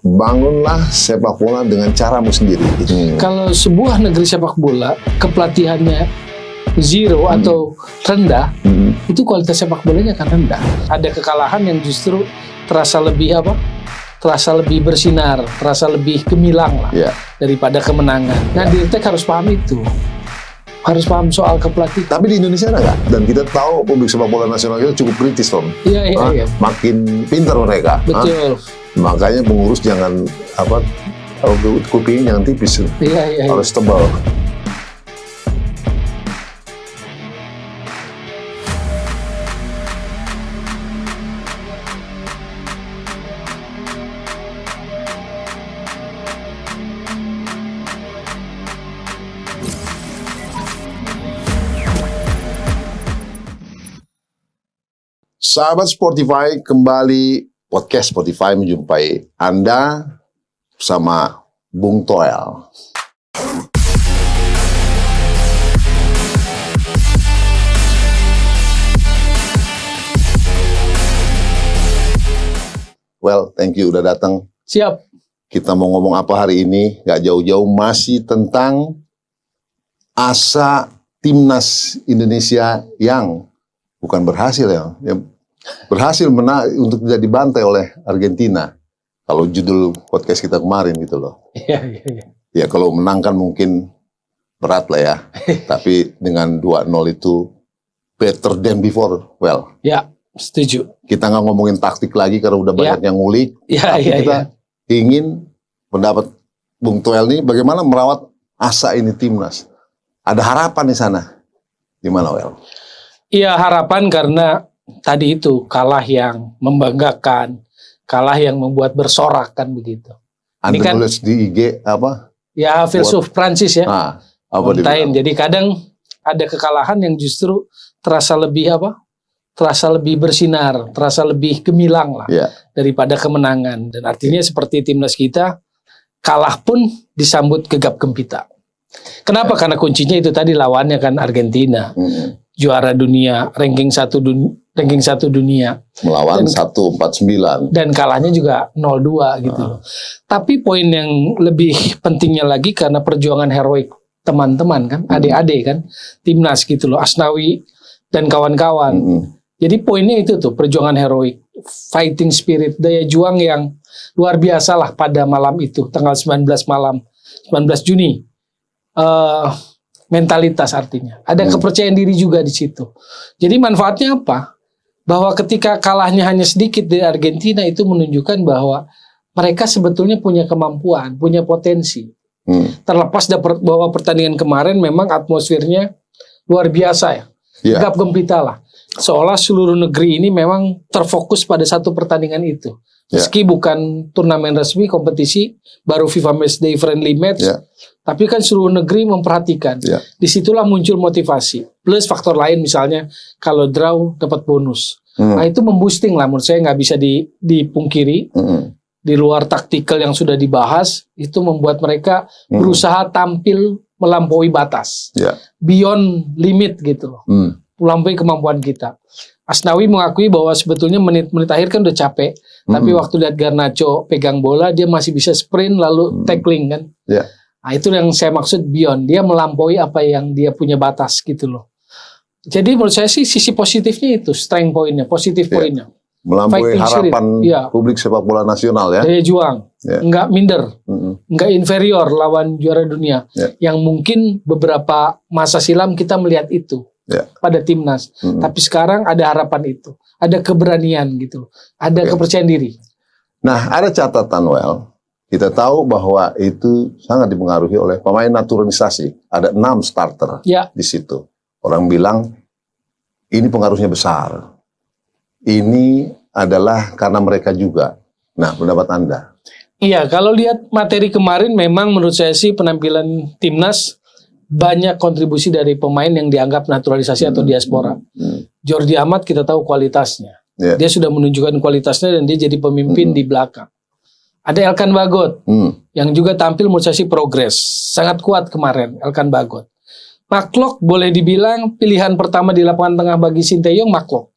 bangunlah sepak bola dengan caramu sendiri. Kalau sebuah negeri sepak bola kepelatihannya zero atau rendah, itu kualitas sepak bolanya akan rendah. Ada kekalahan yang justru terasa lebih terasa lebih bersinar, terasa lebih gemilang lah daripada kemenangan. Nah, Dirtek harus paham itu. Harus paham soal kepelatihan. Tapi di Indonesia ada nggak? Dan kita tahu publik sepak bola nasional kita cukup kritis, Tom. Iya. Makin pintar mereka. Betul. Makanya pengurus jangan kalau kuping jangan tipis. Iya. Harus tebal. Sahabat Sportify, kembali podcast Sportify menjumpai Anda bersama Bung Toel. Well, thank you udah datang. Siap. Kita mau ngomong apa hari ini? Gak jauh-jauh, masih tentang asa timnas Indonesia yang bukan berhasil yang berhasil untuk tidak dibantai oleh Argentina. Kalau judul podcast kita kemarin gitu loh. Iya. Ya kalau menang kan mungkin berat lah ya. Tapi dengan 2-0 itu better than before. Well. Ya, setuju. Kita nggak ngomongin taktik lagi karena udah banyak yang ngulik. Iya. Kita ingin pendapat Bung Toel nih bagaimana merawat asa ini timnas. Ada harapan di sana. Gimana, Well? Iya, harapan karena tadi itu kalah yang membanggakan, kalah yang membuat bersorak kan begitu. Anda kan nulis di IG apa? Ya, filsuf Prancis ya. Apa dibilang? Jadi kadang ada kekalahan yang justru terasa lebih terasa lebih bersinar, terasa lebih gemilang lah daripada kemenangan. Dan artinya seperti timnas kita kalah pun disambut gegap gempita. Kenapa? Karena kuncinya itu tadi lawannya kan Argentina. Juara dunia, ranking 1 dunia. Melawan 149. Dan kalahnya juga 0-2 gitu. Tapi poin yang lebih pentingnya lagi karena perjuangan heroik teman-teman kan, adik-adik kan, timnas gitu loh, Asnawi dan kawan-kawan. Jadi poinnya itu tuh, perjuangan heroik, fighting spirit, daya juang yang luar biasa lah pada malam itu, tanggal 19 Juni. Mentalitas artinya. Ada kepercayaan diri juga di situ. Jadi manfaatnya apa? Bahwa ketika kalahnya hanya sedikit dari Argentina itu menunjukkan bahwa mereka sebetulnya punya kemampuan, punya potensi. Terlepas bahwa pertandingan kemarin memang atmosfernya luar biasa ya. Gegap gempita lah. Seolah seluruh negeri ini memang terfokus pada satu pertandingan itu. Meski bukan turnamen resmi, kompetisi, baru FIFA Matchday Friendly Match, tapi kan seluruh negeri memperhatikan. Disitulah muncul motivasi. Plus faktor lain misalnya, kalau draw dapat bonus. Nah itu memboosting lah, menurut saya nggak bisa dipungkiri. Di luar taktikal yang sudah dibahas, itu membuat mereka berusaha tampil melampaui batas. Beyond limit gitu loh. Melampaui kemampuan kita. Asnawi mengakui bahwa sebetulnya menit-menit akhir kan udah capek, tapi waktu lihat Garnacho pegang bola dia masih bisa sprint lalu tackling kan. Nah itu yang saya maksud beyond, dia melampaui apa yang dia punya batas gitu loh. Jadi menurut saya sih sisi positifnya itu, strength pointnya, positif pointnya. Melampaui harapan publik sepak bola nasional ya. Daya juang, nggak minder, nggak inferior lawan juara dunia, yang mungkin beberapa masa silam kita melihat itu. Pada timnas, tapi sekarang ada harapan itu, ada keberanian gitu, ada kepercayaan diri. Nah, ada catatan Well, kita tahu bahwa itu sangat dipengaruhi oleh pemain naturalisasi. Ada 6 starter di situ. Orang bilang ini pengaruhnya besar. Ini adalah karena mereka juga. Nah, pendapat Anda? Iya, kalau lihat materi kemarin, memang menurut saya sih penampilan timnas banyak kontribusi dari pemain yang dianggap naturalisasi atau diaspora. Jordi Amat kita tahu kualitasnya. Dia sudah menunjukkan kualitasnya dan dia jadi pemimpin di belakang. Ada Elkan Bagot yang juga tampil menurut saya sih progres. Sangat kuat kemarin Elkan Bagot. Maklok boleh dibilang pilihan pertama di lapangan tengah bagi Sinteyong Maklok.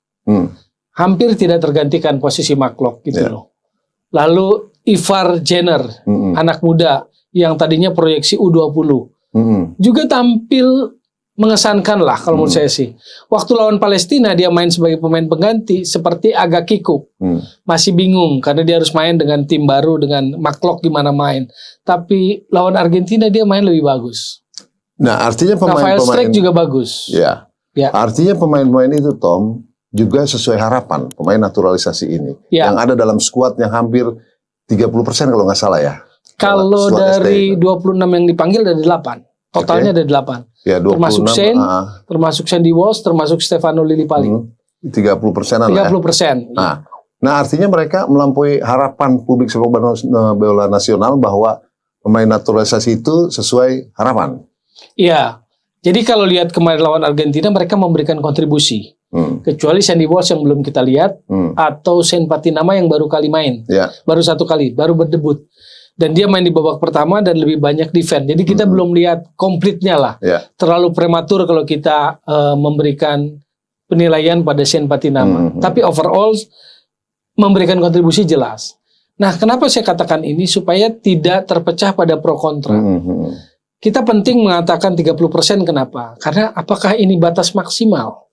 Hampir tidak tergantikan posisi Maklok gitu loh. Lalu Ivar Jenner, anak muda yang tadinya proyeksi U20. Juga tampil mengesankan lah kalau menurut saya sih. Waktu lawan Palestina dia main sebagai pemain pengganti seperti agak kikuk. Masih bingung karena dia harus main dengan tim baru, dengan McClough gimana main. Tapi lawan Argentina dia main lebih bagus. Nah, artinya Rafael Strijk juga bagus. Ya. Artinya pemain-pemain itu, Tom, juga sesuai harapan pemain naturalisasi ini. Yang ada dalam skuad yang hampir 30% kalau nggak salah ya. Kalau dari 26 yang dipanggil dari 8. Totalnya ada 8. Ya, 26, termasuk Shane, termasuk Sandy Walsh, termasuk Stefano Lillipali. 30%-an 30%. Ya. Nah, artinya mereka melampaui harapan publik sepak bola nasional bahwa pemain naturalisasi itu sesuai harapan. Iya. Jadi kalau lihat kemarin lawan Argentina mereka memberikan kontribusi. Kecuali Sandy Walsh yang belum kita lihat atau Shane Patinama yang baru kali main. Baru 1 kali, baru berdebut. Dan dia main di babak pertama dan lebih banyak defense. Jadi kita belum lihat komplitnya lah. Terlalu prematur kalau kita memberikan penilaian pada Shane Patinama. Tapi overall memberikan kontribusi jelas. Nah, kenapa saya katakan ini? Supaya tidak terpecah pada pro kontra. Kita penting mengatakan 30%, kenapa? Karena apakah ini batas maksimal?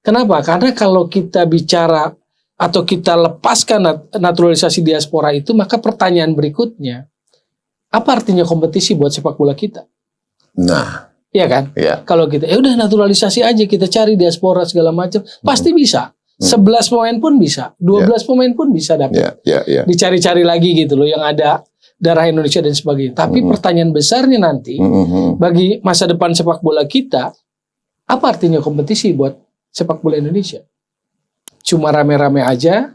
Kenapa? Karena kalau kita bicara atau kita lepaskan naturalisasi diaspora itu, maka pertanyaan berikutnya, apa artinya kompetisi buat sepak bola kita? Nah, iya kan? Kalau kita, ya udah naturalisasi aja, kita cari diaspora segala macam, pasti bisa. 11 pemain pun bisa, 12 pemain pun bisa dapat. Dicari-cari lagi gitu loh, yang ada darah Indonesia dan sebagainya. Tapi pertanyaan besarnya nanti, bagi masa depan sepak bola kita, apa artinya kompetisi buat sepak bola Indonesia? Cuma rame-rame aja,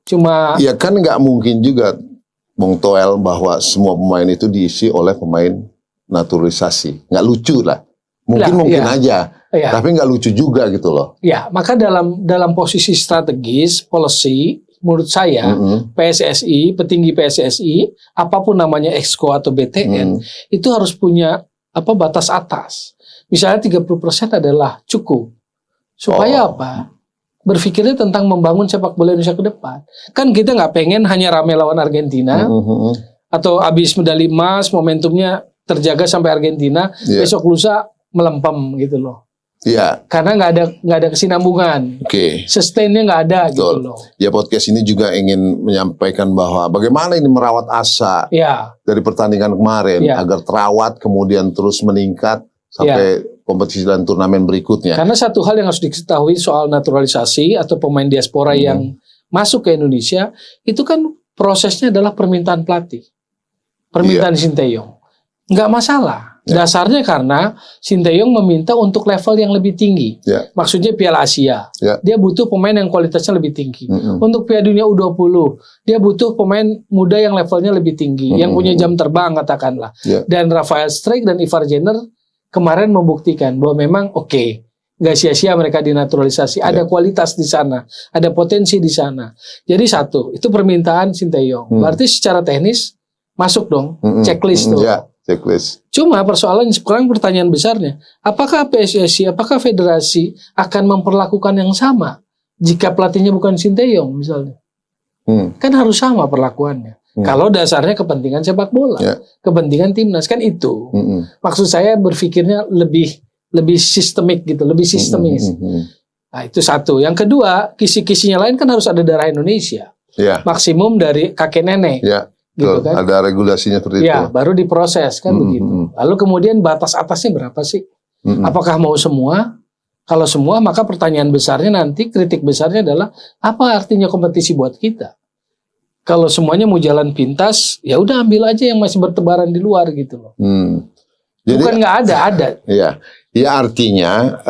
cuma... Ya kan nggak mungkin juga, Bung Toel, bahwa semua pemain itu diisi oleh pemain naturalisasi. Nggak lucu lah. Mungkin aja, tapi nggak lucu juga gitu loh. Ya, maka dalam posisi strategis, policy, menurut saya, PSSI, petinggi PSSI, apapun namanya Exco atau BTN, itu harus punya batas atas. Misalnya 30% adalah cukup. Supaya apa? Berpikirnya tentang membangun sepak bola Indonesia ke depan. Kan kita nggak pengen hanya rame lawan Argentina, atau habis medali emas, momentumnya terjaga sampai Argentina, besok lusa melempem gitu loh. Karena nggak ada kesinambungan. Sustainnya nggak ada gitu loh. Ya, podcast ini juga ingin menyampaikan bahwa bagaimana ini merawat asa dari pertandingan kemarin agar terawat kemudian terus meningkat sampai kompetisi dan turnamen berikutnya. Karena satu hal yang harus diketahui soal naturalisasi atau pemain diaspora yang masuk ke Indonesia, itu kan prosesnya adalah permintaan pelatih. Permintaan Sinteyong. Nggak masalah. Dasarnya karena Sinteyong meminta untuk level yang lebih tinggi. Maksudnya Piala Asia. Dia butuh pemain yang kualitasnya lebih tinggi. Untuk Piala Dunia U20, dia butuh pemain muda yang levelnya lebih tinggi. Yang punya jam terbang katakanlah. Dan Rafael Strijk dan Ivar Jenner kemarin membuktikan bahwa memang nggak sia-sia mereka dinaturalisasi. Ada kualitas di sana. Ada potensi di sana. Jadi satu, itu permintaan Sinteyong. Berarti secara teknis masuk dong. Checklist tuh. Checklist. Cuma persoalan sekarang, pertanyaan besarnya, apakah PSSI, apakah federasi akan memperlakukan yang sama jika pelatihnya bukan Sinteyong misalnya? Kan harus sama perlakuannya. Kalau dasarnya kepentingan sepak bola, kepentingan timnas, kan itu. Maksud saya berpikirnya lebih sistemik gitu, lebih sistemis. Nah, itu satu. Yang kedua, kisi-kisinya lain kan harus ada darah Indonesia. Maksimum dari kakek nenek. Gitu kan? Ada regulasinya seperti itu. Baru diproses kan begitu. Lalu kemudian batas atasnya berapa sih? Apakah mau semua? Kalau semua, maka pertanyaan besarnya nanti, kritik besarnya adalah apa artinya kompetisi buat kita? Kalau semuanya mau jalan pintas, ya udah ambil aja yang masih bertebaran di luar gitu loh. Jadi, bukan nggak ada. Ya artinya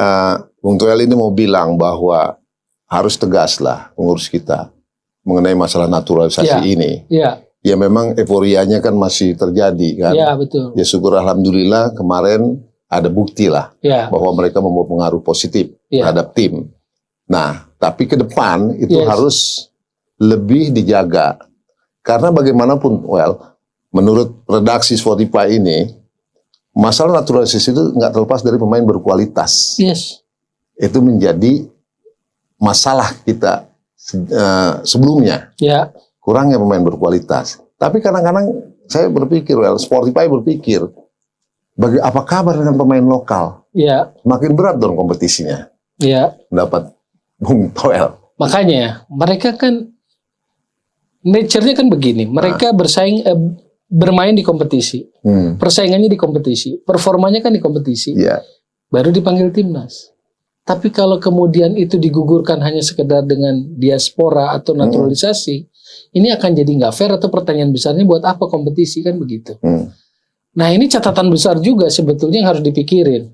Bung Toel ini mau bilang bahwa harus tegas lah pengurus kita mengenai masalah naturalisasi ini. Ya memang euforianya kan masih terjadi kan. Betul. Ya syukur alhamdulillah kemarin ada bukti lah bahwa mereka membawa pengaruh positif terhadap tim. Nah, tapi ke depan itu harus lebih dijaga. Karena bagaimanapun, menurut redaksi Spotify ini, masalah naturalisasi itu nggak terlepas dari pemain berkualitas. Itu menjadi masalah kita sebelumnya. kurangnya pemain berkualitas. Tapi kadang-kadang saya berpikir, Spotify berpikir, apa kabar dengan pemain lokal? Ya. Makin berat dong kompetisinya. Ya. Dapat Bung Toel. Makanya mereka kan nature-nya kan begini. Mereka bermain di kompetisi. Persaingannya di kompetisi. Performanya kan di kompetisi. Yeah. Baru dipanggil timnas. Tapi kalau kemudian itu digugurkan hanya sekedar dengan diaspora atau naturalisasi, ini akan jadi nggak fair, atau pertanyaan besarnya buat apa kompetisi, kan begitu. Nah, ini catatan besar juga sebetulnya yang harus dipikirin.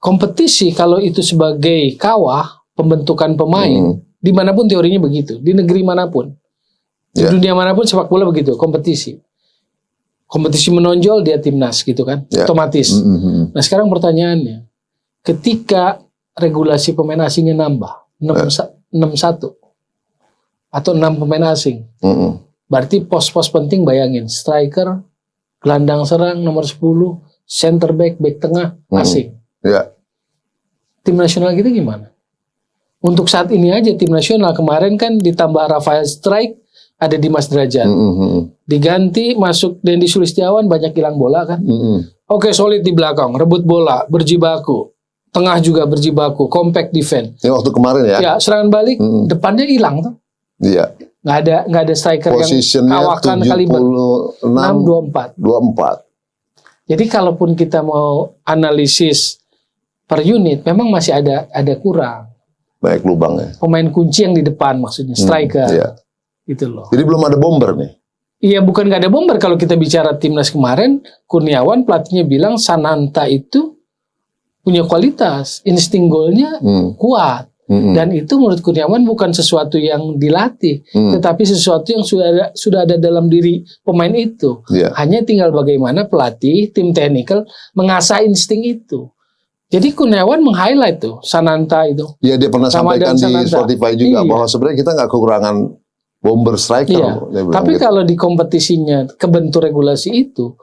Kompetisi kalau itu sebagai kawah pembentukan pemain, dimanapun teorinya begitu, di negeri manapun, di dunia manapun sepak bola begitu, kompetisi menonjol dia timnas gitu kan, otomatis. Nah, sekarang pertanyaannya, ketika regulasi pemain asingnya nambah 61 atau 6 pemain asing, berarti pos-pos penting, bayangin, striker, gelandang serang nomor 10, center back, back tengah asing. Tim nasional kita gimana? Untuk saat ini aja tim nasional kemarin kan ditambah Rafael Strike, ada Dimas Derajat, diganti masuk Dendi Sulistiawan, banyak hilang bola kan. Oke, solid di belakang, rebut bola, berjibaku. Tengah juga berjibaku, compact defense. Ini waktu kemarin ya? Ya, serangan balik, depannya hilang tuh. Iya. Nggak ada striker yang kawakan kaliber. 6-24. Jadi kalaupun kita mau analisis per unit, memang masih ada kurang. Banyak lubangnya. Pemain kunci yang di depan maksudnya, striker. Gitu loh. Jadi belum ada bomber nih? Iya, bukan nggak ada bomber. Kalau kita bicara timnas kemarin, Kurniawan pelatihnya bilang Sananta itu punya kualitas, insting golnya kuat, dan itu menurut Kurniawan bukan sesuatu yang dilatih, tetapi sesuatu yang sudah ada dalam diri pemain itu. Hanya tinggal bagaimana pelatih, tim technical mengasah insting itu. Jadi Kurniawan meng-highlight tuh Sananta itu. Iya, dia pernah sampaikan di Spotify juga bahwa sebenarnya kita nggak kekurangan bomber striker. Tapi kalau di kompetisinya kebentuk regulasi itu,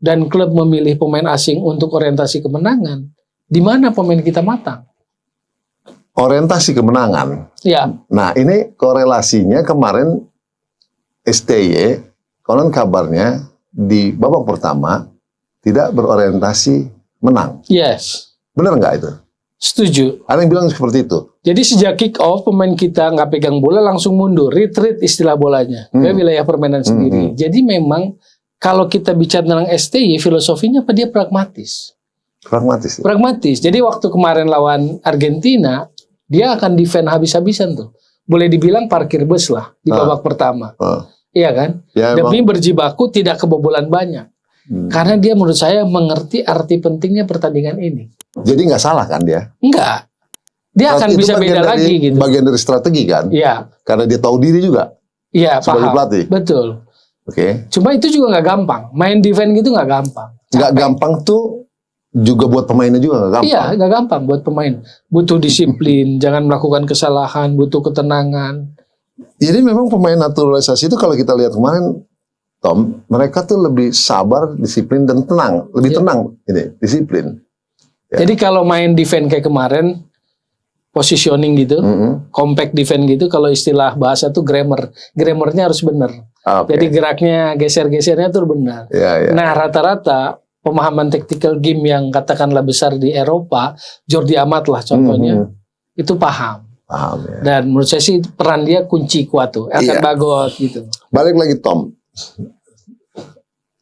dan klub memilih pemain asing untuk orientasi kemenangan, di mana pemain kita matang? Orientasi kemenangan. Ya. Nah, ini korelasinya kemarin STY, konon kabarnya di babak pertama tidak berorientasi menang. Yes. Benar nggak itu? Setuju. Ada yang bilang seperti itu. Jadi sejak kick off pemain kita nggak pegang bola langsung mundur, retreat istilah bolanya ke wilayah permainan sendiri. Jadi memang kalau kita bicara tentang STY, filosofinya apa, dia pragmatis. Pragmatis. Jadi waktu kemarin lawan Argentina, dia akan defend habis-habisan tuh. Boleh dibilang parkir bus lah di babak pertama. Iya kan? Ya, demi berjibaku tidak kebobolan banyak. Karena dia menurut saya mengerti arti pentingnya pertandingan ini. Jadi nggak salah kan dia? Enggak. Dia akan bisa beda lagi gitu. Bagian dari strategi kan? Iya. Karena dia tahu diri juga. Iya, paham. Pelatih. Betul. Oke. Cuma itu juga nggak gampang. Main defense gitu nggak gampang. Nggak gampang tuh juga buat pemainnya juga nggak gampang. Iya, nggak gampang buat pemain. Butuh disiplin, jangan melakukan kesalahan, butuh ketenangan. Jadi memang pemain naturalisasi itu kalau kita lihat kemarin, Tom, mereka tuh lebih sabar, disiplin, dan tenang. Lebih tenang, ini disiplin. Jadi kalau main defense kayak kemarin, positioning gitu, compact defense gitu, kalau istilah bahasa tuh grammarnya harus benar. Jadi geraknya, geser-gesernya tuh benar. Nah, rata-rata pemahaman tactical game yang katakanlah besar di Eropa, Jordi Amat lah contohnya, itu paham. Dan menurut saya sih peran dia kunci kuat tuh, Elkan Bagot gitu. Balik lagi Tom,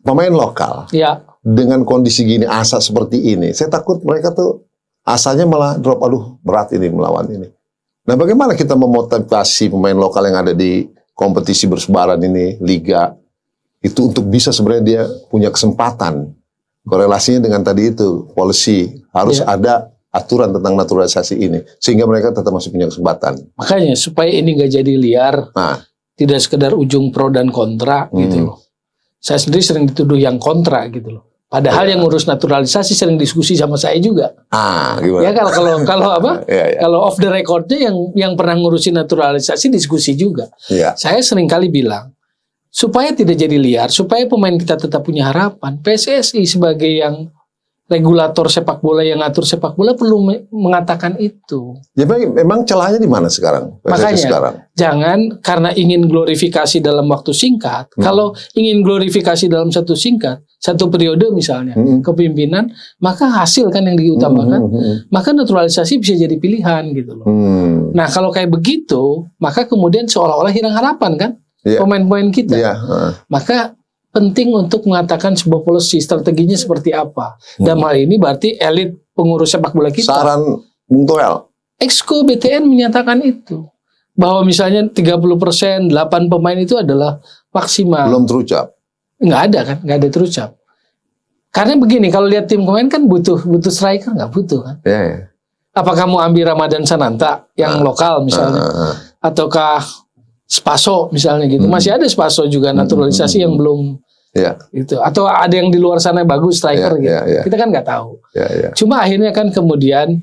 pemain lokal dengan kondisi gini, asa seperti ini, saya takut mereka tuh asanya malah drop, aduh berat ini melawan ini. Nah, bagaimana kita memotivasi pemain lokal yang ada di kompetisi bersebaran ini, liga, itu untuk bisa sebenarnya dia punya kesempatan. Korelasinya dengan tadi itu, policy, harus ada aturan tentang naturalisasi ini, sehingga mereka tetap masih punya kesempatan. Makanya, supaya ini gak jadi liar, tidak sekedar ujung pro dan kontra, gitu loh. Saya sendiri sering dituduh yang kontra, gitu loh. Padahal yang ngurus naturalisasi sering diskusi sama saya juga. Gimana? Ya kalau off the recordnya yang pernah ngurusin naturalisasi diskusi juga. Saya sering kali bilang, supaya tidak jadi liar, supaya pemain kita tetap punya harapan, PSSI sebagai yang regulator sepak bola yang ngatur sepak bola perlu mengatakan itu. Ya memang celahnya di mana sekarang? Makanya sekarang. Jangan karena ingin glorifikasi dalam waktu singkat. Kalau ingin glorifikasi dalam satu periode misalnya kepemimpinan, maka hasil kan yang diutamakan. Maka naturalisasi bisa jadi pilihan gitu loh. Nah kalau kayak begitu, maka kemudian seolah-olah hilang harapan kan pemain-pemain kita. Maka penting untuk mengatakan sebuah polisi strateginya seperti apa. Dan hal ini berarti elit pengurus sepak bola kita. Saran Bung Toel. Exco BTN menyatakan itu. Bahwa misalnya 30%, 8 pemain itu adalah maksimal. Belum terucap. Nggak ada kan, nggak ada terucap. Karena begini, kalau lihat tim pemain kan butuh striker, nggak butuh kan. Ya. Apakah mau ambil Ramadan Sananta yang lokal misalnya. Ataukah Spaso misalnya gitu. Masih ada Spaso juga naturalisasi yang belum itu. Atau ada yang di luar sana bagus striker gitu. Kita kan nggak tahu. Cuma akhirnya kan kemudian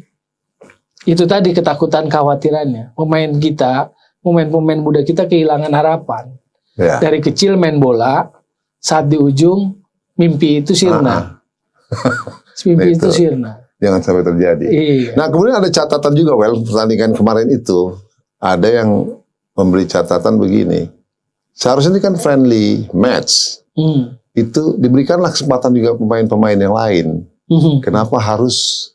itu tadi ketakutan kekhawatirannya. Pemain muda kita kehilangan harapan. Dari kecil main bola, saat di ujung mimpi itu sirna. Mimpi itu sirna. Jangan sampai terjadi. Iya. Nah, kemudian ada catatan juga, pertandingan kemarin itu ada yang memberi catatan begini. Seharusnya ini kan friendly match. Itu diberikanlah kesempatan juga pemain-pemain yang lain. Kenapa harus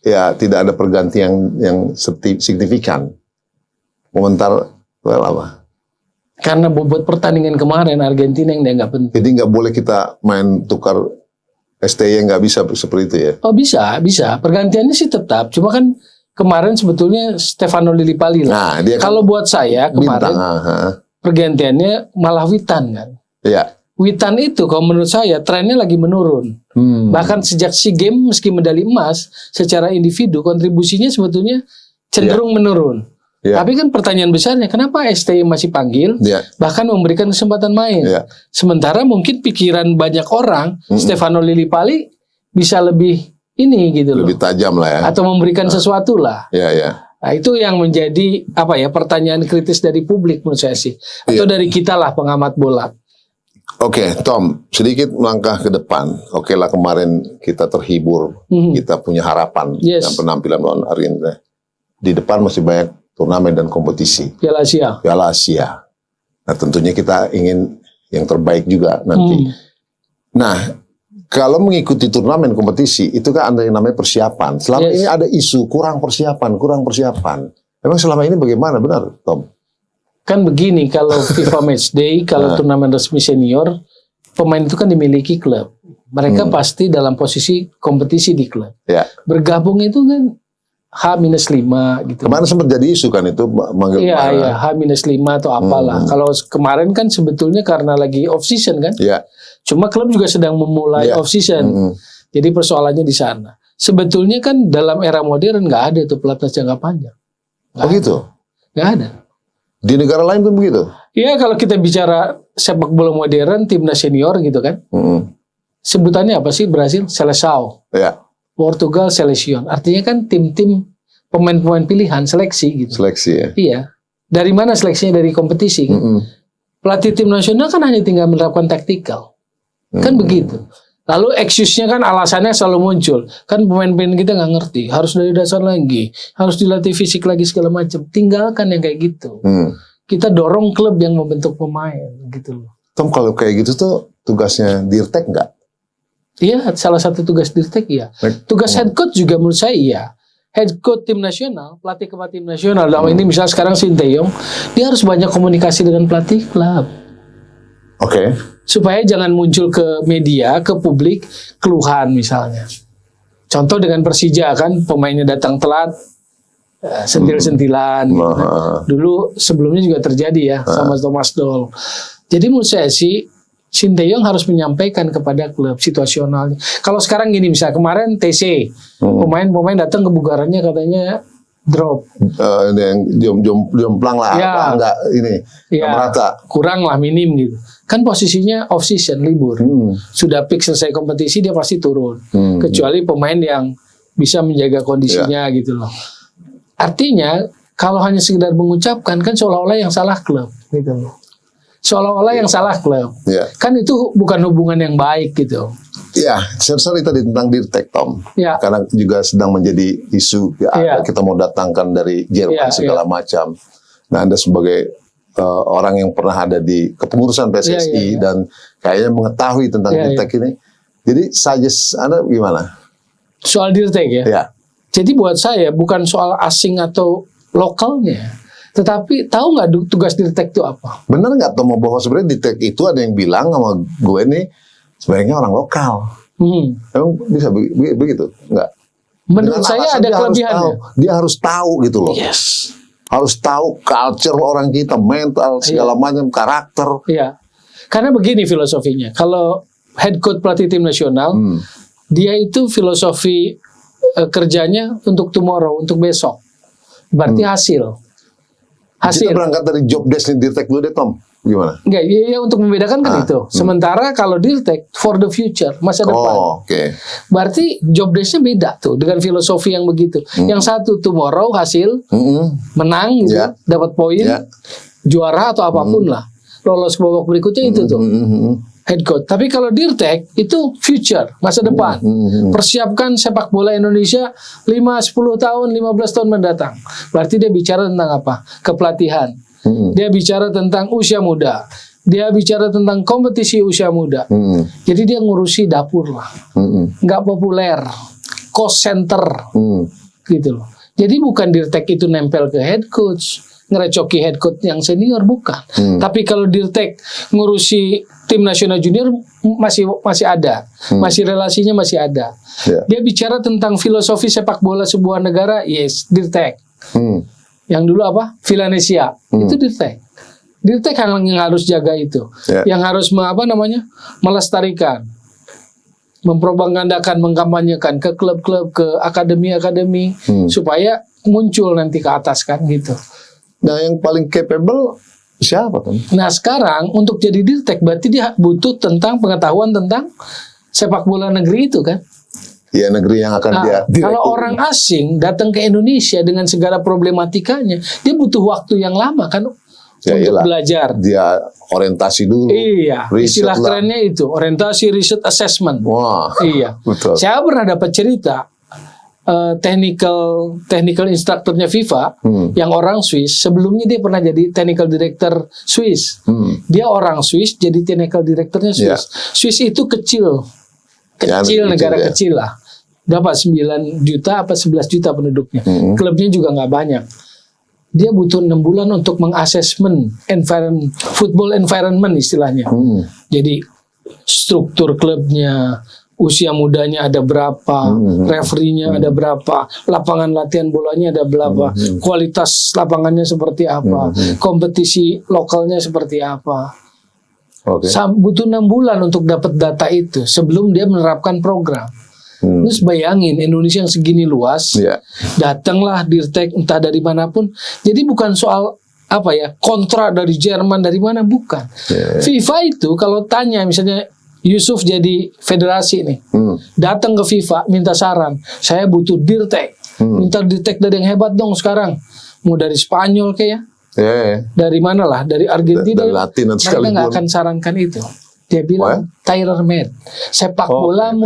tidak ada pergantian yang signifikan? Komentar apa? Karena bobot pertandingan kemarin Argentina yang dianggap penting. Jadi nggak boleh kita main tukar STY, nggak bisa seperti itu ya? Oh bisa. Pergantiannya sih tetap. Cuma kan kemarin sebetulnya Stefano Lillipali lah. Nah, kalau buat saya kemarin pergantiannya malah Witan kan. Iya. Witan itu kalau menurut saya trennya lagi menurun. Bahkan sejak SEA Games meski medali emas secara individu kontribusinya sebetulnya cenderung menurun. Tapi kan pertanyaan besarnya kenapa STY masih panggil bahkan memberikan kesempatan main. Sementara mungkin pikiran banyak orang Stefano Lillipali bisa lebih ini gitu loh. Lebih tajam lah ya. Atau memberikan sesuatu lah. Nah, itu yang menjadi pertanyaan kritis dari publik menurut saya sih. Atau dari kita lah pengamat bola. Oke, Tom, sedikit melangkah ke depan. Oke lah kemarin kita terhibur, kita punya harapan dan penampilan lawan Argentina. Di depan masih banyak turnamen dan kompetisi. Piala Asia. Nah, tentunya kita ingin yang terbaik juga nanti. Nah, kalau mengikuti turnamen kompetisi, itu kan ada yang namanya persiapan. Selama ini ada isu kurang persiapan. Emang selama ini bagaimana, benar, Tom? Kan begini, kalau FIFA Matchday, kalau turnamen resmi senior, pemain itu kan dimiliki klub. Mereka pasti dalam posisi kompetisi di klub. Bergabung itu kan H-5 gitu. Kemarin sempat jadi isu kan itu manggil H-5 atau apalah. Kalau kemarin kan sebetulnya karena lagi off season kan. Cuma klub juga sedang memulai off season. Jadi persoalannya di sana. Sebetulnya kan dalam era modern nggak ada tuh pelatnas jangka panjang. Begitu? Nggak ada. Di negara lain pun begitu? Iya, kalau kita bicara sepak bola modern, timnas senior gitu kan. Sebutannya apa sih Brasil? Seleção. Portugal Seleção. Artinya kan tim-tim pemain-pemain pilihan, seleksi gitu. Seleksi ya? Iya. Dari mana seleksinya? Dari kompetisi kan? Pelatih tim nasional kan hanya tinggal menerapkan taktikal. Kan begitu. Lalu excuse-nya kan alasannya selalu muncul. Kan pemain-pemain kita nggak ngerti. Harus dari dasar lagi. Harus dilatih fisik lagi segala macam. Tinggalkan yang kayak gitu. Kita dorong klub yang membentuk pemain gitu loh. Tom, kalau kayak gitu tuh tugasnya Dirtek nggak? Iya, salah satu tugas Dirtek iya. Tugas head coach juga menurut saya iya. Head coach tim nasional, pelatih kepala tim nasional. Dalam ini misalnya sekarang Sinteyong, dia harus banyak komunikasi dengan pelatih klub. Oke. Supaya jangan muncul ke media, ke publik keluhan misalnya. Contoh dengan Persija kan pemainnya datang telat, sentil-sentilan. Gitu kan. Dulu sebelumnya juga terjadi ya sama Thomas Doll. Jadi menurut saya sih Sinteyong harus menyampaikan kepada klub situasionalnya. Kalau sekarang gini misalnya kemarin TC pemain-pemain datang kebugarannya katanya drop. Yang jomplang lah, enggak ini, merata. Kurang lah, minim gitu. Kan posisinya off season, libur. Sudah fix selesai kompetisi dia pasti turun. Kecuali pemain yang bisa menjaga kondisinya gitu loh. Artinya kalau hanya sekedar mengucapkan kan seolah-olah yang salah klub gitu loh. Seolah-olah yang salah klub. Kan itu bukan hubungan yang baik gitu. Ya, sorry tadi tentang Dirtek, Tom. Ya. Karena juga sedang menjadi isu. Kita mau datangkan dari Jerman segala macam. Nah, Anda sebagai orang yang pernah ada di kepengurusan PSSI dan kayaknya mengetahui tentang Dirtek ini. Jadi, suggest Anda gimana? Soal Dirtek ya? Ya. Jadi buat saya bukan soal asing atau lokalnya. Tetapi tahu nggak tugas Dirtek itu apa? Benar nggak Tom bahwa sebenarnya Dirtek itu ada yang bilang sama gue nih sebenarnya orang lokal. Emang bisa begitu? Enggak. Menurut saya ada kelebihannya. Dia harus tahu gitu loh. Yes. Harus tahu culture orang kita, mental, segala macam, karakter. Iya. Karena begini filosofinya. Kalau head coach pelatih tim nasional, dia itu filosofi kerjanya untuk tomorrow, untuk besok. Berarti hasil. Kita berangkat dari job desk Dirtek dulu deh, Tom. Gimana? Enggak, ya untuk membedakan kan itu. Sementara kalau Dirtek for the future, masa depan. Berarti job desk-nya beda tuh dengan filosofi yang begitu. Yang satu tomorrow hasil, menang gitu, dapat poin, juara atau apapun lah. Lolos ke babak berikutnya itu tuh. Head coach. Tapi kalau Dirtek itu future, masa depan. Persiapkan sepak bola Indonesia 5, 10 tahun, 15 tahun mendatang. Berarti dia bicara tentang apa? Kepelatihan. Dia bicara tentang usia muda. Dia bicara tentang kompetisi usia muda. Jadi dia ngurusi dapur lah. Nggak populer. Cost center. Gitu loh. Jadi bukan Dirtek itu nempel ke head coach, ngerecoki head coach yang senior, bukan. Tapi kalau Dirtek ngurusi tim nasional junior masih ada. Masih relasinya masih ada. Dia bicara tentang filosofi sepak bola sebuah negara, yes, Dirtek. Yang dulu apa? Villanesia. Itu Dirtek. Dirtek yang harus jaga itu. Yang harus melestarikan, mempropagandakan, mengkampanyekan ke klub-klub, ke akademi-akademi supaya muncul nanti ke atas kan gitu. Nah, yang paling capable siapa kan? Nah, sekarang untuk jadi Dirtek berarti dia butuh tentang pengetahuan tentang sepak bola negeri itu kan? Ya, negeri yang akan dia direktur. Kalau orang asing datang ke Indonesia dengan segala problematikanya, dia butuh waktu yang lama kan untuk belajar. Dia orientasi dulu. Iya, istilah kerennya itu, orientasi riset assessment. Wah, iya. Betul. Saya pernah dapat cerita technical instructornya FIFA yang orang Swiss. Sebelumnya dia pernah jadi technical director Swiss. Dia orang Swiss jadi technical directornya Swiss. Swiss itu kecil negara kecil lah. Berapa? 9 juta apa 11 juta penduduknya. Klubnya juga nggak banyak. Dia butuh 6 bulan untuk mengasesmen football environment istilahnya. Jadi struktur klubnya, usia mudanya ada berapa, referee-nya ada berapa, lapangan latihan bolanya ada berapa, kualitas lapangannya seperti apa, kompetisi lokalnya seperti apa. Butuh 6 bulan untuk dapat data itu sebelum dia menerapkan program. Terus bayangin Indonesia yang segini luas, datanglah Dirtek entah dari manapun. Jadi bukan soal kontrak dari Jerman dari mana, bukan. FIFA itu kalau tanya misalnya Yusuf jadi federasi nih, datang ke FIFA minta saran, saya butuh Dirtek, minta Dirtek dari yang hebat dong sekarang, mau dari Spanyol kayak dari mana lah, dari Argentina, dari Latin mereka nggak akan sarankan itu. Dia bilang tailor made, sepak bolamu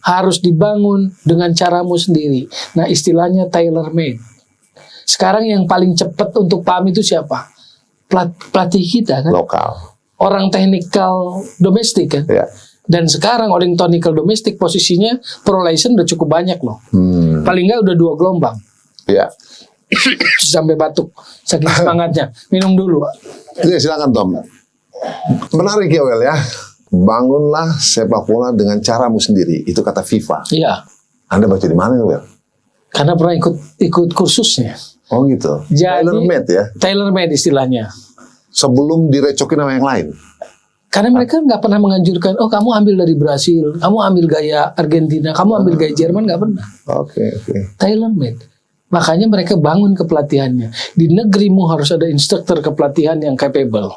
harus dibangun dengan caramu sendiri. Nah istilahnya tailor made. Sekarang yang paling cepat untuk paham itu siapa? Pelatih kita kan, lokal. Orang teknikal domestik kan. Dan sekarang orang technical domestik posisinya pro license udah cukup banyak loh. Paling nggak udah 2 gelombang. Sampai batuk saking semangatnya. Minum dulu. Silakan Tom. Menarik ya Wel ya. Bangunlah sepak bola dengan caramu sendiri. Itu kata FIFA. Iya. Anda baca di mana Wel? Karena pernah ikut kursusnya. Oh gitu. Jadi, tailor made ya. Tailor made istilahnya. Sebelum direcokin sama yang lain. Karena mereka nggak pernah menganjurkan, oh kamu ambil dari Brasil, kamu ambil gaya Argentina, kamu ambil gaya Jerman, nggak pernah. Oke. Tailor made. Makanya mereka bangun kepelatihannya. Di negerimu harus ada instruktur kepelatihan yang capable,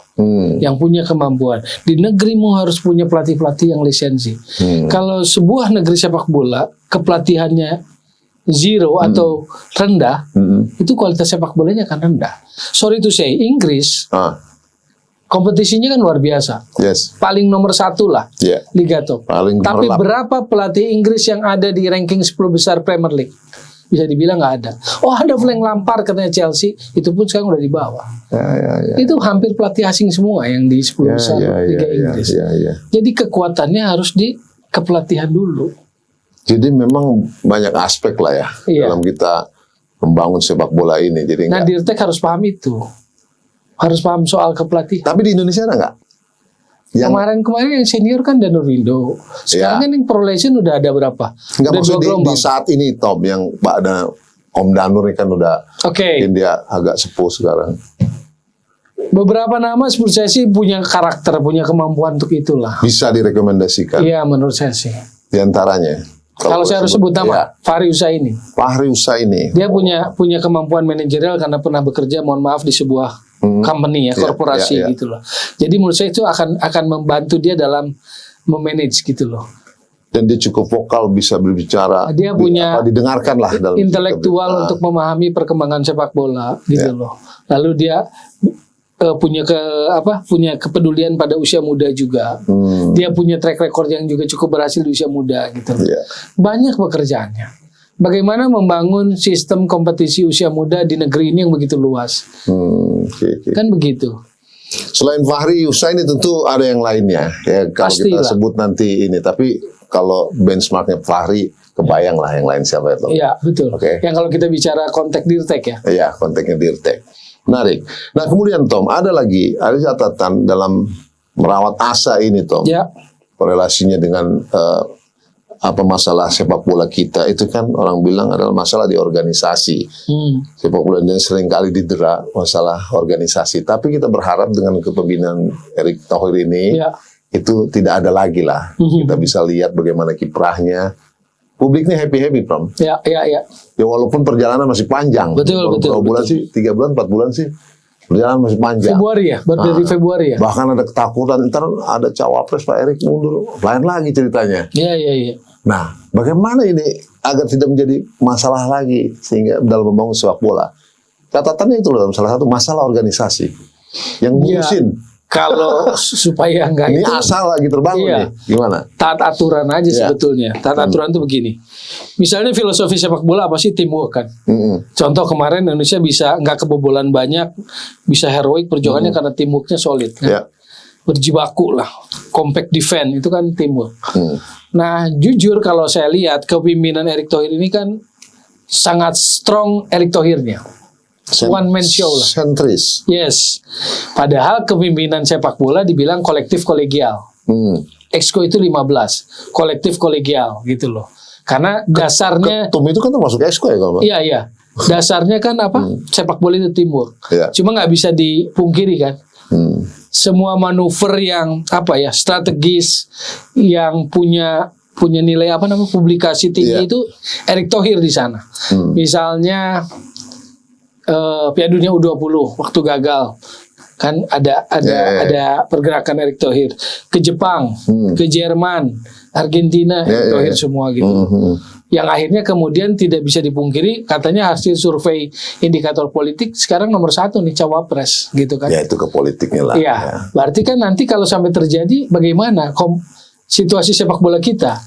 yang punya kemampuan. Di negerimu harus punya pelatih-pelatih yang lisensi. Kalau sebuah negeri sepak bola kepelatihannya zero atau rendah, itu kualitas sepak bolanya akan rendah. Sorry to say, Inggris kompetisinya kan luar biasa. Yes. Paling nomor 1 lah. Yeah. Liga top. Paling Tapi gemerlap. berapa pelatih Inggris yang ada di ranking 10 besar Premier League? Bisa dibilang nggak ada. Oh, ada Frank Lampard katanya Chelsea, itu pun sekarang udah di bawah. Ya. Itu hampir pelatih asing semua yang di 10 besar Liga Inggris. Ya. Jadi kekuatannya harus di kepelatihan dulu. Jadi memang banyak aspek lah ya dalam kita membangun sepak bola ini. Jadi Nah, Dirtek harus paham itu. Harus paham soal kepelatihan. Tapi di Indonesia ada nggak? Kemarin yang senior kan Danurindo. Sekarang kan yang Prolation udah ada berapa? Nggak, Udah maksudnya di saat ini Tom, yang Pak Om Danur ini kan udah mungkin dia agak sepuh sekarang. Beberapa nama menurut saya sih punya karakter, punya kemampuan untuk itulah. Bisa direkomendasikan. Iya, menurut saya sih. Di antaranya. Kalau saya harus sebut nama, Fahri Husaini. Fahri Husaini. Dia punya kemampuan manajerial karena pernah bekerja, mohon maaf, di sebuah company korporasi gitu loh. Jadi menurut saya itu akan membantu dia dalam memanage gitu loh. Dan dia cukup vokal, bisa berbicara. Dia punya didengarkan lah dalam intelektual untuk memahami perkembangan sepak bola gitu loh. Lalu dia punya kepedulian pada usia muda juga. Dia punya track record yang juga cukup berhasil di usia muda gitu loh. Banyak pekerjaannya. Bagaimana membangun sistem kompetisi usia muda di negeri ini yang begitu luas. Kan begitu. Selain Fahri Husaini tentu ada yang lainnya ya, kalau kita sebut nanti ini. Tapi kalau benchmarknya Fahri, kebayang lah yang lain siapa itu. Iya, betul. Yang kalau kita bicara konteks Dirtek ya. Iya, konteksnya Dirtek. Menarik. Nah, kemudian Tom, ada catatan dalam merawat asa ini Tom. Ya. Korelasinya dengan masalah sepak bola kita itu kan orang bilang adalah masalah di organisasi. Sepak bola yang sering kali didera masalah organisasi. Tapi kita berharap dengan kepemimpinan Erick Thohir ini itu tidak ada lagi lah. Kita bisa lihat bagaimana kiprahnya. Publiknya happy Pram. Ya. Ya walaupun perjalanan masih panjang. Betul. Berapa bulan sih? 3 bulan, 4 bulan sih. Perjalanan masih panjang. Februari ya, baru dari Februari ya. Bahkan ada ketakutan, ntar ada cawapres Pak Erick mundur. Lain lagi ceritanya. Iya. Nah, bagaimana ini agar tidak menjadi masalah lagi sehingga dalam membangun sepak bola? Catatannya itu dalam salah satu masalah organisasi yang ngurusin. Kalau supaya enggak ini itu asal lagi terbangun nih. Gimana? Taat aturan aja sebetulnya. Taat aturan itu begini. Misalnya filosofi sepak bola apa sih? Teamwork kan. Contoh kemarin Indonesia bisa nggak kebobolan banyak, bisa heroik perjuangannya karena teamworknya solid kan. Berjibaku lah, compact defense itu kan teamwork. Nah, jujur kalau saya lihat kepemimpinan Erick Thohir ini kan sangat strong Erick Thohirnya. One man show lah. Sentris. Yes. Padahal kepemimpinan sepak bola dibilang kolektif kolegial. Exco itu 15, kolektif kolegial gitu loh. Karena dasarnya Ketum itu kan termasuk Exco ya kalau? Iya. Dasarnya kan sepak bola itu teamwork. Cuma nggak bisa dipungkiri kan. Semua manuver yang strategis, yang punya nilai publikasi tinggi itu Erick Thohir di sana. Misalnya Piala Dunia U20 waktu gagal kan ada pergerakan Erick Thohir ke Jepang, ke Jerman, Argentina, Erick Thohir semua gitu. Yang akhirnya kemudian tidak bisa dipungkiri, katanya hasil survei indikator politik sekarang nomor 1 nih cawapres gitu kan. Ya itu ke politiknya lah. Iya. Berarti kan nanti kalau sampai terjadi bagaimana situasi sepak bola kita?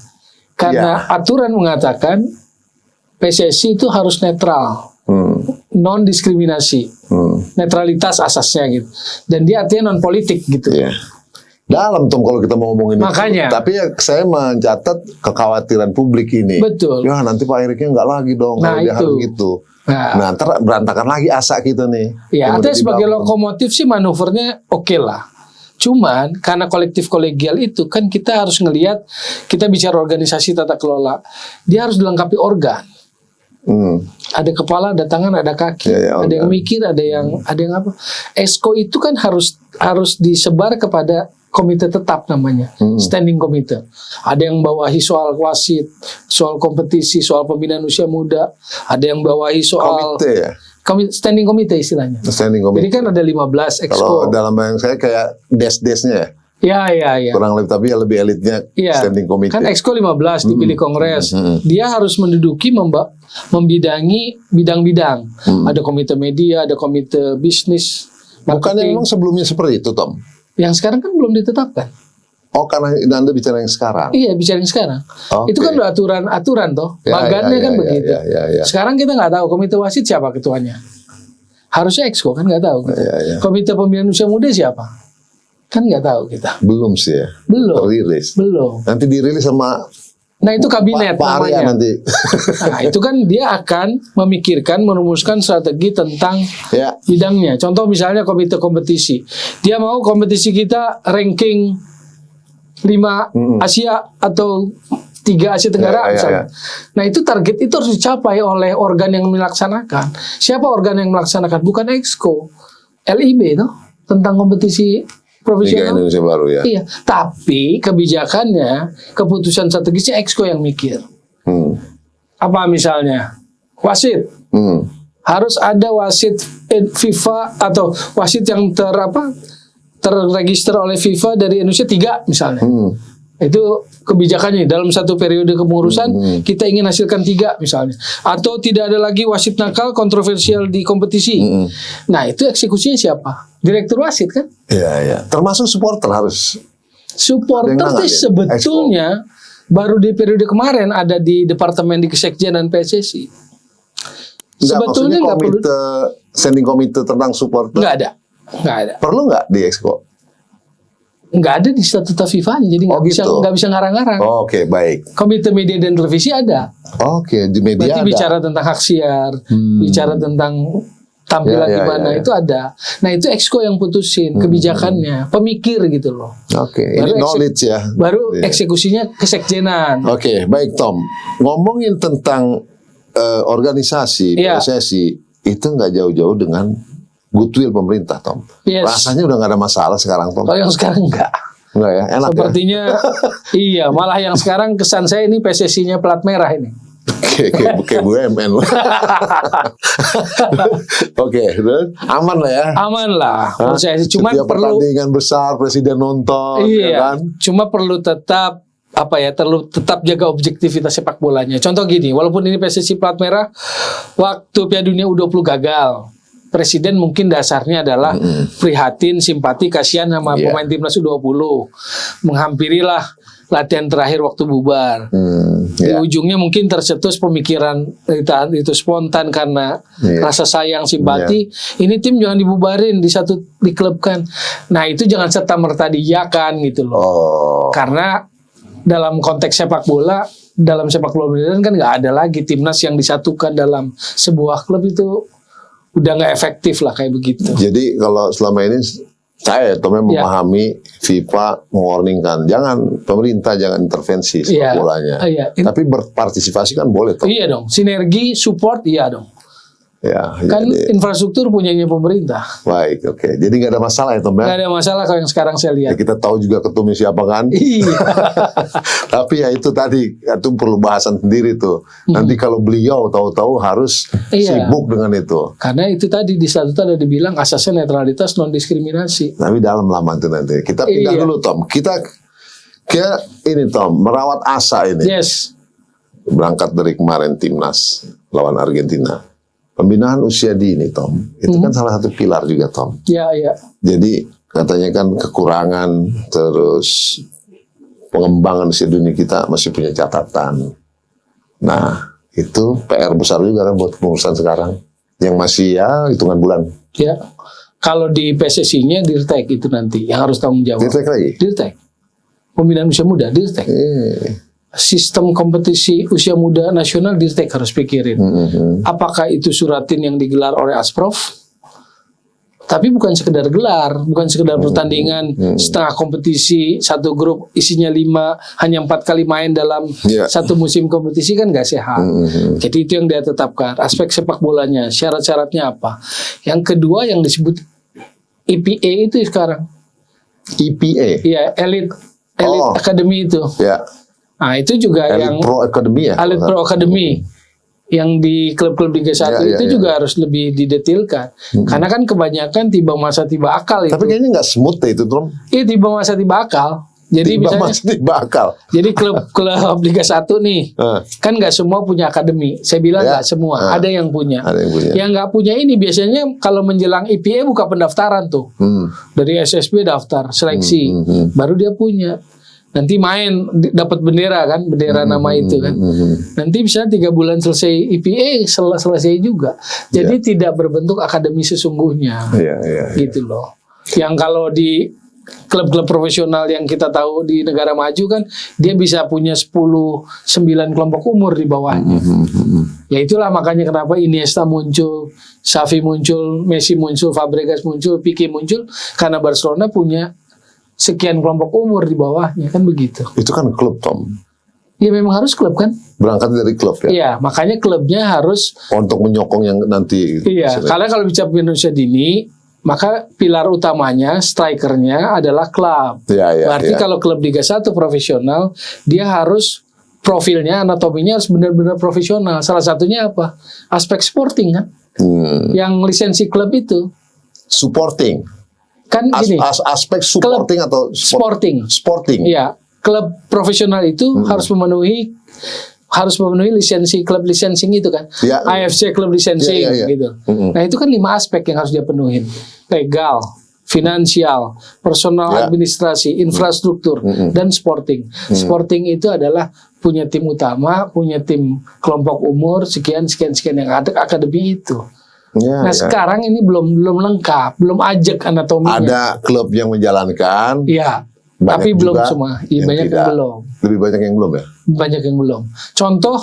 Karena aturan mengatakan PSSI itu harus netral. Non diskriminasi, netralitas asasnya gitu, dan dia artinya non politik gitu. Dalam Tom kalau kita mau ngomongin makanya. Itu. Tapi saya mencatat kekhawatiran publik ini. Betul. Ya nanti Pak Eriknya nggak lagi dong kalau dia harus gitu. Nah, ntar berantakan lagi asa kita nih. Ya, artinya sebagai lokomotif sih manuvernya oke lah. Cuman karena kolektif kolegial itu kan kita harus ngelihat, kita bicara organisasi tata kelola, dia harus dilengkapi organ. Ada kepala, ada tangan, ada kaki, ada yang mikir, ada yang apa. Exco itu kan harus disebar kepada komite tetap namanya, standing committee. Ada yang bawahi soal wasit, soal kompetisi, soal pembinaan usia muda, ada yang bawahi soal komite ya? Standing committee istilahnya. Standing committee. Jadi kan ada 15 Exco. Kalau dalam yang saya kayak des-desnya ya. Ya. Kurang lebih, tapi lebih elitnya standing committee. Kan Exco 15 dipilih Kongres. Dia harus menduduki membidangi bidang-bidang. Ada komite media, ada komite bisnis. Bukannya memang sebelumnya seperti itu, Tom? Yang sekarang kan belum ditetapkan. Oh, karena Anda bicara yang sekarang. Iya, bicara yang sekarang. Oke. Itu kan udah aturan toh. Bagannya kan begitu. Sekarang kita nggak tahu komite wasit siapa ketuanya. Harusnya Exco kan nggak tahu. Komite pemilihan usia muda siapa? Kan nggak tahu kita. Belum sih ya. Belum. Terrilis. Belum. Nanti dirilis sama. Nah itu kabinet Pak Arya namanya. nanti. Nah itu kan dia akan memikirkan, merumuskan strategi tentang Ya. bidangnya. Contoh misalnya komite kompetisi. Dia mau kompetisi kita ranking 5 Asia atau 3 Asia Tenggara misalnya. Nah itu target itu harus dicapai oleh organ yang melaksanakan. Siapa organ yang melaksanakan? Bukan Exco, LIB itu tentang kompetisi profesional. Liga Indonesia Baru ya. Iya, tapi kebijakannya, keputusan strategisnya Exco yang mikir. Apa misalnya? Wasit. Harus ada wasit FIFA atau wasit yang terregister oleh FIFA dari Indonesia 3 misalnya. Itu kebijakannya dalam satu periode kepengurusan kita ingin hasilkan 3 misalnya. Atau tidak ada lagi wasit nakal kontroversial di kompetisi. Nah itu eksekusinya siapa? Direktur wasit kan? Iya. Termasuk supporter harus. Supporter itu sebetulnya baru di periode kemarin ada di departemen di Kesekjenan PSSI. Sebetulnya nggak perlu. Standing komite tentang supporter. Nggak ada. Perlu nggak di Exco? Nggak ada di statuta FIFA-nya, jadi nggak bisa ngarang-ngarang. Oke, baik. Komite media dan televisi ada. Oke, di media berarti ada. Bicara tentang hak siar, bicara tentang tampilan gimana itu ada. Nah itu Exco yang putusin kebijakannya, pemikir gitu loh. Oke, ini knowledge ya. Baru eksekusinya kesekjenan. Oke, baik Tom. Ngomongin tentang organisasi PSSI itu nggak jauh-jauh dengan goodwill pemerintah, Tom. Yes. Rasanya udah nggak ada masalah sekarang, Tom. Kalau yang sekarang enggak ya, enak. Sepertinya iya, malah yang sekarang kesan saya ini PSSI-nya plat merah ini. Kayak BUMN. Oke, aman lah ya. Aman lah. Cuma setiap perlu pertandingan besar presiden nonton, iya, ya kan? Cuma perlu tetap tetap jaga objektivitas sepak bolanya. Contoh gini, walaupun ini PSSI plat merah, waktu Piala Dunia U20 gagal, Presiden mungkin dasarnya adalah prihatin, simpati, kasihan sama pemain timnas U20. Menghampirilah latihan terakhir waktu bubar. Di ujungnya mungkin tercetus pemikiran itu spontan karena rasa sayang, simpati. Ini tim jangan dibubarin, diklubkan. Nah itu jangan serta-merta diiyakan gitu loh. Karena dalam konteks sepak bola, dalam sepak bola modern kan nggak ada lagi timnas yang disatukan dalam sebuah klub, itu udah nggak efektif lah kayak begitu. Jadi kalau selama ini saya memahami FIFA mewarningkan pemerintah jangan intervensi sepak bolanya. Tapi berpartisipasi kan boleh. Iya dong, sinergi, support, iya dong. Ya, kan jadi, infrastruktur punyanya pemerintah. Baik, oke. Jadi nggak ada masalah ya, Tom? Nggak ada masalah kalau yang sekarang saya lihat. Ya, kita tahu juga ketumnya siapa kan? Iya. Tapi ya itu tadi, itu perlu bahasan sendiri tuh. Nanti kalau beliau tahu-tahu harus sibuk dengan itu. Karena itu tadi di statuta ada dibilang asasnya netralitas, non diskriminasi. Tapi dalam lama itu nanti. Kita pindah dulu, Tom. Kita ini, Tom, merawat asa ini. Yes. Berangkat dari kemarin timnas lawan Argentina. Pembinaan usia dini, Tom, itu kan salah satu pilar juga, Tom. Iya. Jadi katanya kan kekurangan, terus pengembangan usia dini kita masih punya catatan. Nah, itu PR besar juga kan buat pengurusan sekarang, yang masih hitungan bulan. Ya, kalau di PSSI-nya Dirtek itu nanti yang harus tanggung jawab. Dirtek lagi? Dirtek. Pembinaan usia muda, Dirtek. Sistem kompetisi usia muda nasional Dirtek harus pikirin. Apakah itu suratin yang digelar oleh Asprof? Tapi bukan sekedar gelar, bukan sekedar pertandingan setengah kompetisi, satu grup isinya 5, hanya 4 kali main dalam satu musim kompetisi kan nggak sehat. Jadi itu yang dia tetapkan. Aspek sepak bolanya, syarat-syaratnya apa? Yang kedua yang disebut EPA itu sekarang. EPA? Iya, Elite Academy itu. Ya. Nah itu juga Elite yang Pro Academy ya? Elite Pro Academy yang di klub-klub Liga 1 itu juga harus lebih didetilkan. Karena kan kebanyakan tiba masa tiba akal itu. Tapi kayaknya nggak smooth deh itu, Tom. Iya, tiba masa tiba akal. Jadi misalnya bakal. Jadi klub Liga 1 nih, kan nggak semua punya akademi. Saya bilang nggak semua, ada yang punya. Yang nggak punya ini biasanya kalau menjelang IPA buka pendaftaran tuh, dari SSB daftar seleksi, baru dia punya. Nanti main dapat bendera kan, bendera nama itu kan. Nanti bisa 3 bulan selesai IPA selesai juga. Jadi tidak berbentuk akademi sesungguhnya, gitu loh. Yang kalau di klub-klub profesional yang kita tahu di negara maju kan, dia bisa punya 9 kelompok umur di bawahnya. Ya itulah makanya kenapa Iniesta muncul, Xavi muncul, Messi muncul, Fabregas muncul, Pique muncul, karena Barcelona punya sekian kelompok umur di bawahnya, kan begitu. Itu kan klub, Tom. Ya memang harus klub kan. Berangkat dari klub ya. Iya, makanya klubnya harus untuk menyokong yang nanti. Iya, karena kalau bicara Indonesia dini, maka pilar utamanya, strikernya adalah klub. Berarti kalau klub Liga 1 profesional, dia harus profilnya, anatominya harus benar-benar profesional. Salah satunya apa? Aspek sporting kan. Yang lisensi klub itu. Supporting. Kan gini. Aspek supporting atau sporting. Iya, klub profesional itu harus memenuhi lisensi klub licensing itu kan. AFC klub licensing gitu. Nah, itu kan 5 aspek yang harus dia penuhin. Legal, finansial, personal administrasi, infrastruktur, dan sporting. Sporting itu adalah punya tim utama, punya tim kelompok umur sekian yang ada akademi itu. Sekarang ini belum lengkap, belum ajak anatominya. Ada klub yang menjalankan. Iya. Tapi belum semua. Banyak yang belum. Lebih banyak yang belum ya? Banyak yang belum. Contoh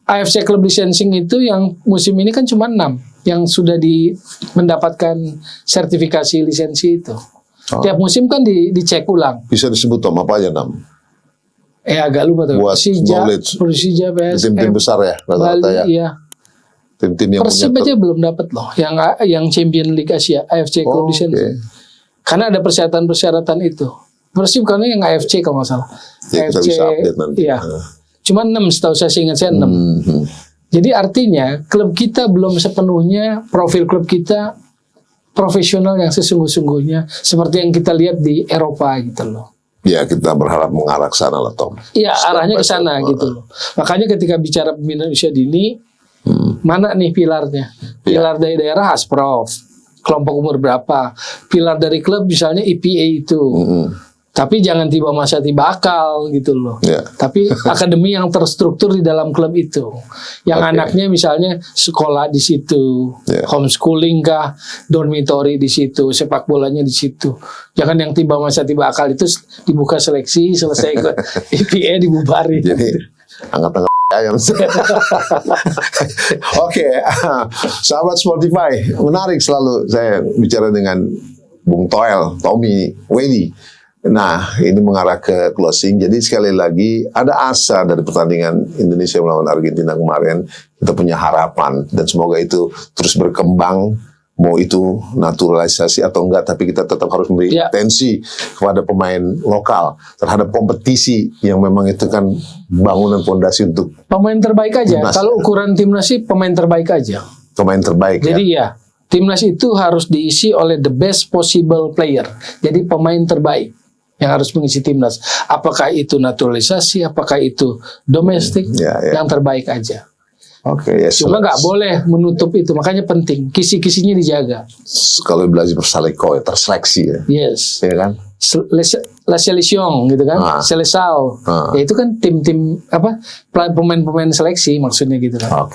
AFC Club Licensing itu yang musim ini kan cuma 6 yang sudah mendapatkan sertifikasi lisensi itu. Tiap musim kan dicek ulang. Bisa disebut, Tom, apa aja 6? Agak lupa tuh. Persija, PSM, tim-tim besar ya, rata-rata ya. Iya. Tim-tim yang Persib aja belum dapat loh. Yang Champion League Asia, AFC Club Licensing. Karena ada persyaratan itu. Persib karena yang AFC kalau nggak salah. AFC, iya. Cuma 6 setahu saya, ingat saya 6. Jadi artinya klub kita belum sepenuhnya, profil klub kita profesional yang sesungguh-sungguhnya seperti yang kita lihat di Eropa gitu loh. Ya, kita berharap mengarah ke sana lah, Tom. Iya, arahnya ke sana gitu loh. Makanya ketika bicara pembinaan usia dini, mana nih pilarnya? Pilar dari daerah Asprof, kelompok umur berapa? Pilar dari klub misalnya IPA itu. Tapi jangan tiba masa tiba akal gitu loh. Tapi akademi yang terstruktur di dalam klub itu. Yang anaknya misalnya sekolah di situ, homeschooling kah, dormitory di situ, sepak bolanya di situ. Jangan yang tiba masa tiba akal itu dibuka seleksi, selesai ikut IPA dibubarin. Jadi angkat-angkat ayam. Oke, sahabat Spotify, menarik selalu saya bicara dengan Bung Toel, Tommy, Wendy. Nah, ini mengarah ke closing. Jadi sekali lagi ada asa dari pertandingan Indonesia melawan Argentina kemarin. Kita punya harapan dan semoga itu terus berkembang. Mau itu naturalisasi atau enggak, tapi kita tetap harus memberi atensi kepada pemain lokal terhadap kompetisi yang memang itu kan bangunan fondasi untuk pemain terbaik aja. Timnas. Kalau ukuran timnas sih pemain terbaik aja. Pemain terbaik. Jadi timnas itu harus diisi oleh the best possible player. Jadi pemain terbaik yang harus mengisi timnas. Apakah itu naturalisasi, apakah itu domestik, yang terbaik aja. Cuma nggak boleh menutup itu, makanya penting kisi-kisinya dijaga. Kalau belajar bersaleko terseleksi ya. Yes. Ya kan? La Selección gitu kan, Seleção. Ya itu kan tim-tim pemain-pemain seleksi maksudnya gitu kan.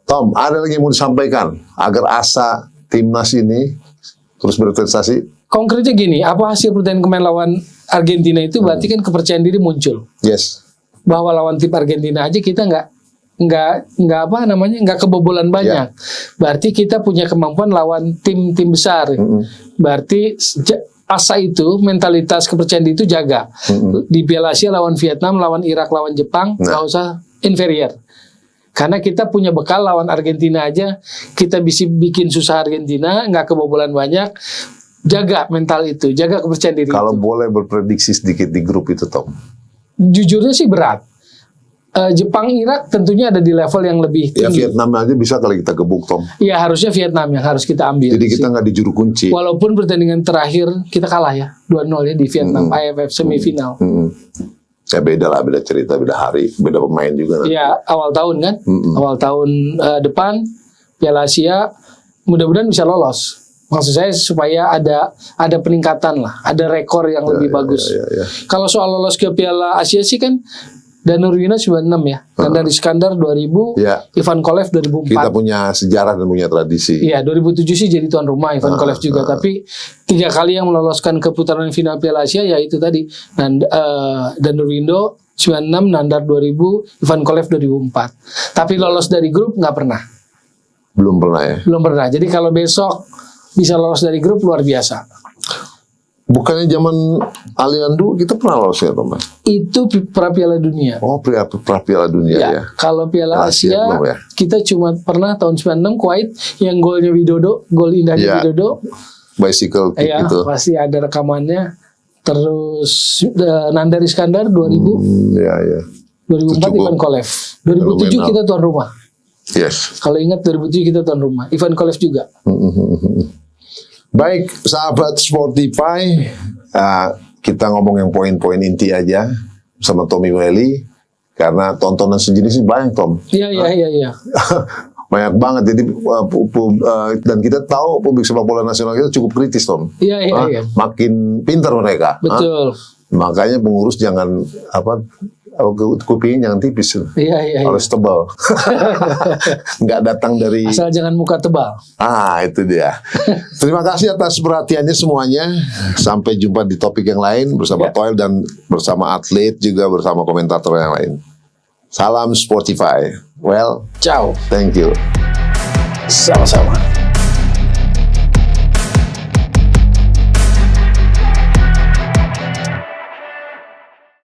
Tom, ada lagi yang mau disampaikan agar asa timnas ini terus berprestasi? Konkretnya gini, apa hasil pertandingan kemarin lawan Argentina itu berarti kan kepercayaan diri muncul. Bahwa lawan tim Argentina aja kita nggak kebobolan banyak. Berarti kita punya kemampuan lawan tim-tim besar. Berarti asa itu, mentalitas kepercayaan diri itu jaga. Di Piala Asia lawan Vietnam, lawan Irak, lawan Jepang, nggak usah inferior. Karena kita punya bekal lawan Argentina aja, kita bisa bikin susah Argentina, nggak kebobolan banyak. Jaga mental itu, jaga kepercayaan diri. Kalau boleh berprediksi sedikit di grup itu, Tom. Jujurnya sih berat. Jepang, Irak tentunya ada di level yang lebih Ya tinggi. Vietnam aja bisa kali kita gebuk, Tom. Ya harusnya Vietnam yang harus kita ambil. Jadi kita nggak di juru kunci. Walaupun pertandingan terakhir kita kalah ya 2-0 ya di Vietnam AFF semifinal. Ya beda lah, beda cerita, beda hari, beda pemain juga. Nanti. Ya awal tahun kan, awal tahun depan Piala Asia mudah-mudahan bisa lolos. Maksud saya supaya ada peningkatan lah, ada rekor yang lebih bagus. Ya. Kalau soal lolos ke Piala Asia sih kan Danur Wino 96 ya, Nandar Iskandar 2000, Ivan Kolev 2004. Kita punya sejarah dan punya tradisi. Iya, 2007 sih jadi tuan rumah Ivan Kolev juga, tapi 3 kali yang meloloskan ke putaran final Piala Asia ya itu tadi. Danur Wino 96, Nandar 2000, Ivan Kolev 2004. Tapi lolos dari grup nggak pernah. Belum pernah ya. Belum pernah. Jadi kalau besok bisa lolos dari grup luar biasa. Bukannya zaman Aliandu kita pernah lolos ya, Tom? Itu pra Piala Dunia. Oh, pra Piala Dunia ya. Kalau Piala Asia ya. kita cuma pernah tahun 96 Kuwait yang golnya Widodo, gol indahnya Widodo. Bicycle kick itu. Pasti ada rekamannya. Terus Nandar Iskandar 2000. 2004 Ivan Kolev. 2007 kita tuan rumah. Yes. Kalau ingat 2007 kita tuan rumah. Ivan Kolev juga. Baik, sahabat Sportify, kita ngomong yang poin-poin inti aja sama Tommy Welly, karena tontonan sejenis ini banyak, Tom. Iya. Banyak banget, jadi dan kita tahu publik sepak bola nasional kita cukup kritis, Tom. Iya. Makin pintar mereka. Betul. Makanya pengurus jangan kupingnya jangan tipis. Iya. Harus tebal. Nggak datang dari. Asal jangan muka tebal. Itu dia. Terima kasih atas perhatiannya semuanya. Sampai jumpa di topik yang lain bersama Toel dan bersama atlet juga bersama komentator yang lain. Salam Sportify. Well, ciao. Thank you. Sama-sama.